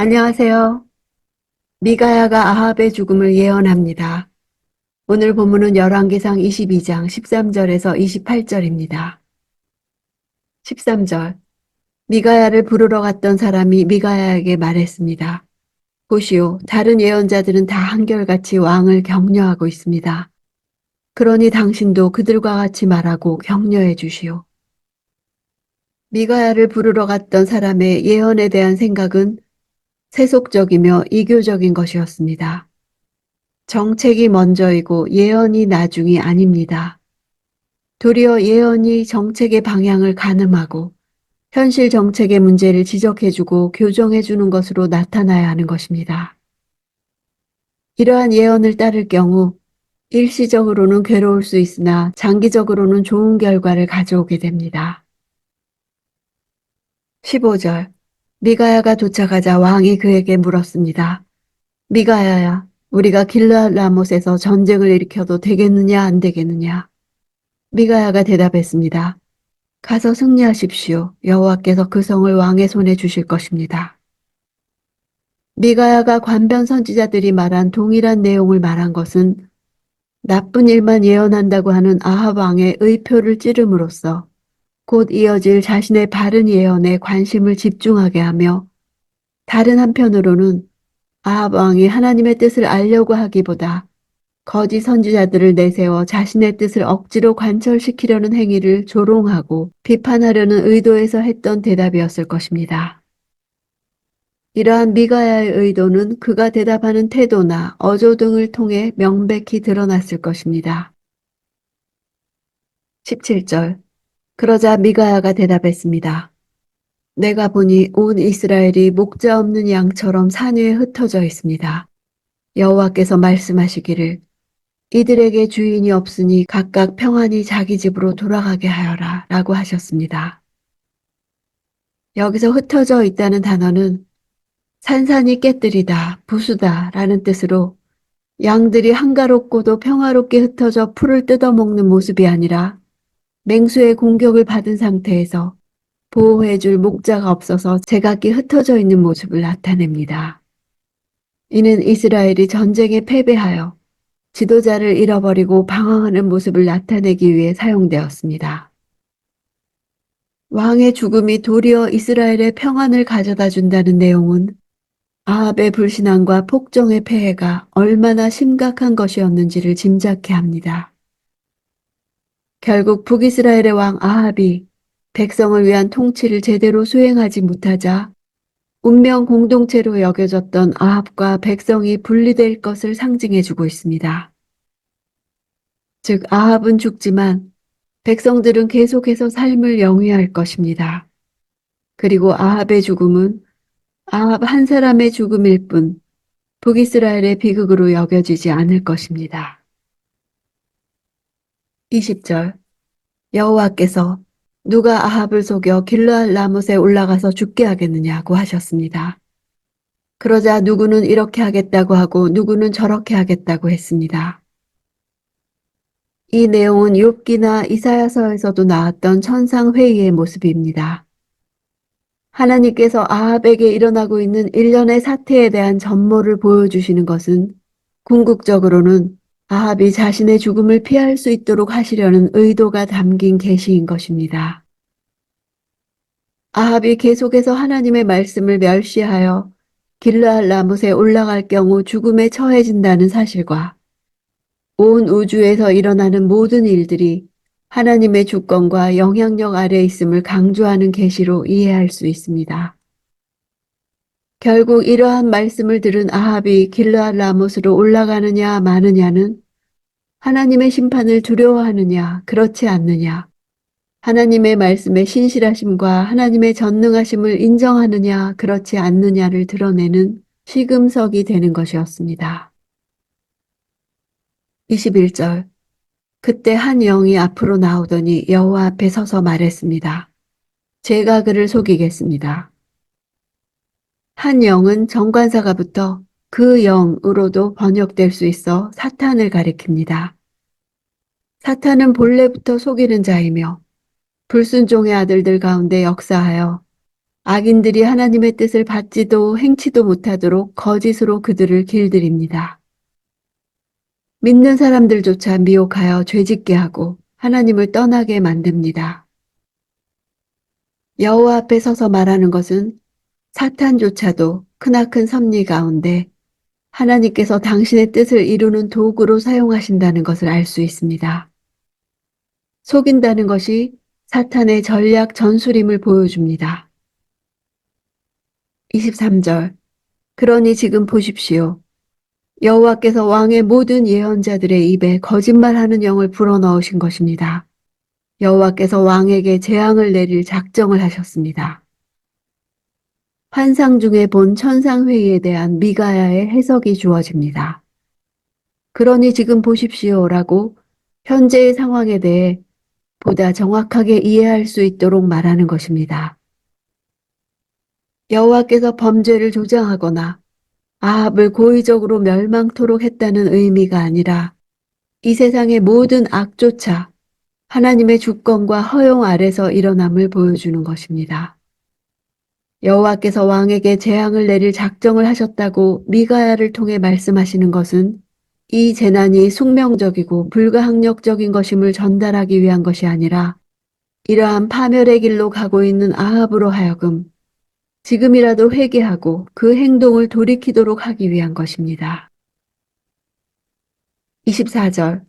안녕하세요. 미가야가 아합의 죽음을 예언합니다. 오늘 본문은 열왕기상 22장 13절에서 28절입니다. 13절. 미가야를 부르러 갔던 사람이 미가야에게 말했습니다. 보시오, 다른 예언자들은 다 한결같이 왕을 격려하고 있습니다. 그러니 당신도 그들과 같이 말하고 격려해 주시오. 미가야를 부르러 갔던 사람의 예언에 대한 생각은 세속적이며 이교적인 것이었습니다. 정책이 먼저이고 예언이 나중이 아닙니다. 도리어 예언이 정책의 방향을 가늠하고 현실 정책의 문제를 지적해주고 교정해주는 것으로 나타나야 하는 것입니다. 이러한 예언을 따를 경우 일시적으로는 괴로울 수 있으나 장기적으로는 좋은 결과를 가져오게 됩니다. 15절. 미가야가 도착하자 왕이 그에게 물었습니다. 미가야야, 우리가 길르앗 라못에서 전쟁을 일으켜도 되겠느냐 안 되겠느냐? 미가야가 대답했습니다. 가서 승리하십시오. 여호와께서 그 성을 왕의 손에 주실 것입니다. 미가야가 관변 선지자들이 말한 동일한 내용을 말한 것은 나쁜 일만 예언한다고 하는 아합 왕의 의표를 찌름으로써 곧 이어질 자신의 바른 예언에 관심을 집중하게 하며 다른 한편으로는 아합 왕이 하나님의 뜻을 알려고 하기보다 거짓 선지자들을 내세워 자신의 뜻을 억지로 관철시키려는 행위를 조롱하고 비판하려는 의도에서 했던 대답이었을 것입니다. 이러한 미가야의 의도는 그가 대답하는 태도나 어조 등을 통해 명백히 드러났을 것입니다. 17절. 그러자 미가야가 대답했습니다. 내가 보니 온 이스라엘이 목자 없는 양처럼 산 위에 흩어져 있습니다. 여호와께서 말씀하시기를 이들에게 주인이 없으니 각각 평안히 자기 집으로 돌아가게 하여라 라고 하셨습니다. 여기서 흩어져 있다는 단어는 산산이 깨뜨리다, 부수다 라는 뜻으로 양들이 한가롭고도 평화롭게 흩어져 풀을 뜯어먹는 모습이 아니라 맹수의 공격을 받은 상태에서 보호해줄 목자가 없어서 제각기 흩어져 있는 모습을 나타냅니다. 이는 이스라엘이 전쟁에 패배하여 지도자를 잃어버리고 방황하는 모습을 나타내기 위해 사용되었습니다. 왕의 죽음이 도리어 이스라엘의 평안을 가져다 준다는 내용은 아합의 불신앙과 폭정의 폐해가 얼마나 심각한 것이었는지를 짐작케 합니다. 결국 북이스라엘의 왕 아합이 백성을 위한 통치를 제대로 수행하지 못하자 운명 공동체로 여겨졌던 아합과 백성이 분리될 것을 상징해주고 있습니다. 즉 아합은 죽지만 백성들은 계속해서 삶을 영위할 것입니다. 그리고 아합의 죽음은 아합 한 사람의 죽음일 뿐 북이스라엘의 비극으로 여겨지지 않을 것입니다. 20절. 여호와께서 누가 아합을 속여 길르앗 라못에 올라가서 죽게 하겠느냐고 하셨습니다. 그러자 누구는 이렇게 하겠다고 하고 누구는 저렇게 하겠다고 했습니다. 이 내용은 욥기나 이사야서에서도 나왔던 천상회의의 모습입니다. 하나님께서 아합에게 일어나고 있는 일련의 사태에 대한 전모를 보여주시는 것은 궁극적으로는 아합이 자신의 죽음을 피할 수 있도록 하시려는 의도가 담긴 계시인 것입니다. 아합이 계속해서 하나님의 말씀을 멸시하여 길르앗 라못에 올라갈 경우 죽음에 처해진다는 사실과 온 우주에서 일어나는 모든 일들이 하나님의 주권과 영향력 아래 있음을 강조하는 계시로 이해할 수 있습니다. 결국 이러한 말씀을 들은 아합이 길르앗 라못으로 올라가느냐 마느냐는 하나님의 심판을 두려워하느냐 그렇지 않느냐, 하나님의 말씀의 신실하심과 하나님의 전능하심을 인정하느냐 그렇지 않느냐를 드러내는 시금석이 되는 것이었습니다. 21절. 그때 한 영이 앞으로 나오더니 여호와 앞에 서서 말했습니다. 제가 그를 속이겠습니다. 한 영은 정관사가 붙어 그 영으로도 번역될 수 있어 사탄을 가리킵니다. 사탄은 본래부터 속이는 자이며 불순종의 아들들 가운데 역사하여 악인들이 하나님의 뜻을 받지도 행치도 못하도록 거짓으로 그들을 길들입니다. 믿는 사람들조차 미혹하여 죄짓게 하고 하나님을 떠나게 만듭니다. 여호와 앞에 서서 말하는 것은 사탄조차도 크나큰 섭리 가운데 하나님께서 당신의 뜻을 이루는 도구로 사용하신다는 것을 알 수 있습니다. 속인다는 것이 사탄의 전략 전술임을 보여줍니다. 23절. 그러니 지금 보십시오. 여호와께서 왕의 모든 예언자들의 입에 거짓말하는 영을 불어넣으신 것입니다. 여호와께서 왕에게 재앙을 내릴 작정을 하셨습니다. 환상 중에 본 천상회의에 대한 미가야의 해석이 주어집니다. 그러니 지금 보십시오라고 현재의 상황에 대해 보다 정확하게 이해할 수 있도록 말하는 것입니다. 여호와께서 범죄를 조장하거나 아합을 고의적으로 멸망토록 했다는 의미가 아니라 이 세상의 모든 악조차 하나님의 주권과 허용 아래서 일어남을 보여주는 것입니다. 여호와께서 왕에게 재앙을 내릴 작정을 하셨다고 미가야를 통해 말씀하시는 것은 이 재난이 숙명적이고 불가항력적인 것임을 전달하기 위한 것이 아니라 이러한 파멸의 길로 가고 있는 아합으로 하여금 지금이라도 회개하고 그 행동을 돌이키도록 하기 위한 것입니다. 24절.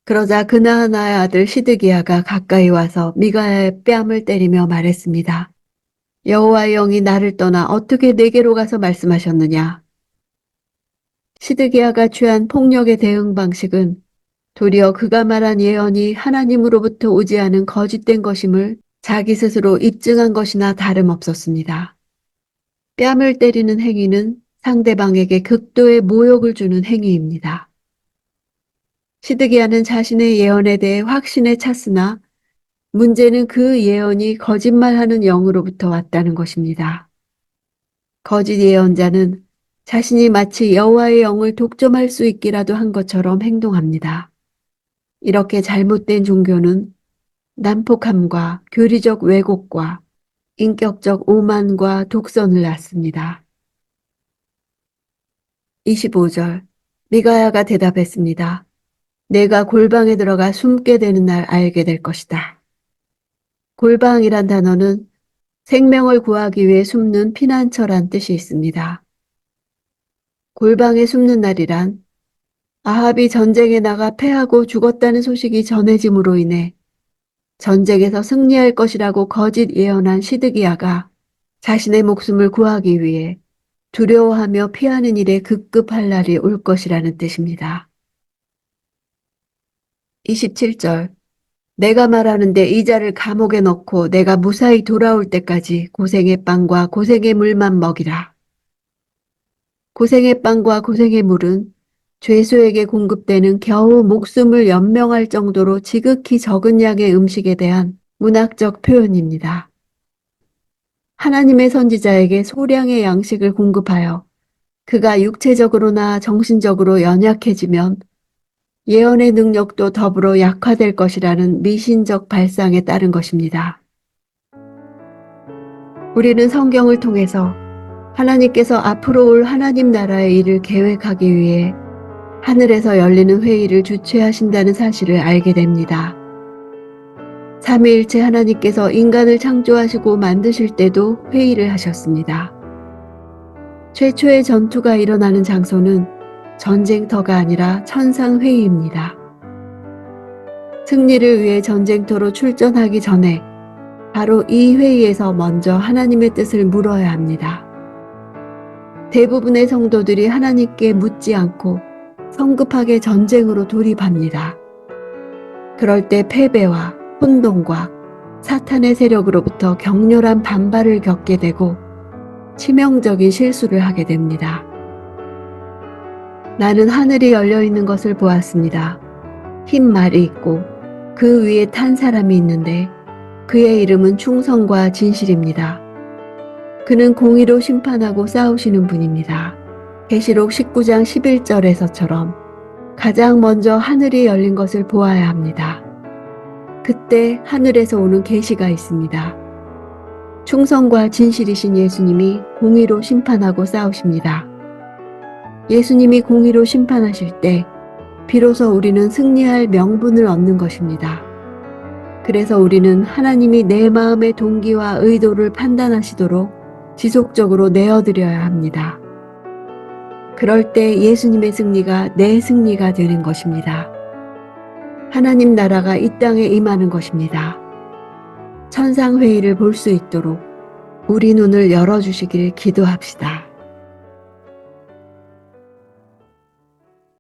그러자 그나아나의 아들 시드기야가 가까이 와서 미가야의 뺨을 때리며 말했습니다. 여호와의 영이 나를 떠나 어떻게 내게로 가서 말씀하셨느냐. 시드기야가 취한 폭력의 대응 방식은 도리어 그가 말한 예언이 하나님으로부터 오지 않은 거짓된 것임을 자기 스스로 입증한 것이나 다름없었습니다. 뺨을 때리는 행위는 상대방에게 극도의 모욕을 주는 행위입니다. 시드기야는 자신의 예언에 대해 확신에 찼으나 문제는 그 예언이 거짓말하는 영으로부터 왔다는 것입니다. 거짓 예언자는 자신이 마치 여호와의 영을 독점할 수 있기라도 한 것처럼 행동합니다. 이렇게 잘못된 종교는 난폭함과 교리적 왜곡과 인격적 오만과 독선을 낳습니다. 25절. 미가야가 대답했습니다. 내가 골방에 들어가 숨게 되는 날 알게 될 것이다. 골방이란 단어는 생명을 구하기 위해 숨는 피난처란 뜻이 있습니다. 골방에 숨는 날이란 아합이 전쟁에 나가 패하고 죽었다는 소식이 전해짐으로 인해 전쟁에서 승리할 것이라고 거짓 예언한 시드기야가 자신의 목숨을 구하기 위해 두려워하며 피하는 일에 급급할 날이 올 것이라는 뜻입니다. 27절. 내가 말하는데 이 자를 감옥에 넣고 내가 무사히 돌아올 때까지 고생의 빵과 고생의 물만 먹이라. 고생의 빵과 고생의 물은 죄수에게 공급되는 겨우 목숨을 연명할 정도로 지극히 적은 양의 음식에 대한 문학적 표현입니다. 하나님의 선지자에게 소량의 양식을 공급하여 그가 육체적으로나 정신적으로 연약해지면 예언의 능력도 더불어 약화될 것이라는 미신적 발상에 따른 것입니다. 우리는 성경을 통해서 하나님께서 앞으로 올 하나님 나라의 일을 계획하기 위해 하늘에서 열리는 회의를 주최하신다는 사실을 알게 됩니다. 삼위일체 하나님께서 인간을 창조하시고 만드실 때도 회의를 하셨습니다. 최초의 전투가 일어나는 장소는 전쟁터가 아니라 천상회의입니다. 승리를 위해 전쟁터로 출전하기 전에 바로 이 회의에서 먼저 하나님의 뜻을 물어야 합니다. 대부분의 성도들이 하나님께 묻지 않고 성급하게 전쟁으로 돌입합니다. 그럴 때 패배와 혼동과 사탄의 세력으로부터 격렬한 반발을 겪게 되고 치명적인 실수를 하게 됩니다. 나는 하늘이 열려 있는 것을 보았습니다. 흰 말이 있고 그 위에 탄 사람이 있는데 그의 이름은 충성과 진실입니다. 그는 공의로 심판하고 싸우시는 분입니다. 계시록 19장 11절에서처럼 가장 먼저 하늘이 열린 것을 보아야 합니다. 그때 하늘에서 오는 계시가 있습니다. 충성과 진실이신 예수님이 공의로 심판하고 싸우십니다. 예수님이 공의로 심판하실 때 비로소 우리는 승리할 명분을 얻는 것입니다. 그래서 우리는 하나님이 내 마음의 동기와 의도를 판단하시도록 지속적으로 내어드려야 합니다. 그럴 때 예수님의 승리가 내 승리가 되는 것입니다. 하나님 나라가 이 땅에 임하는 것입니다. 천상회의를 볼 수 있도록 우리 눈을 열어주시길 기도합시다.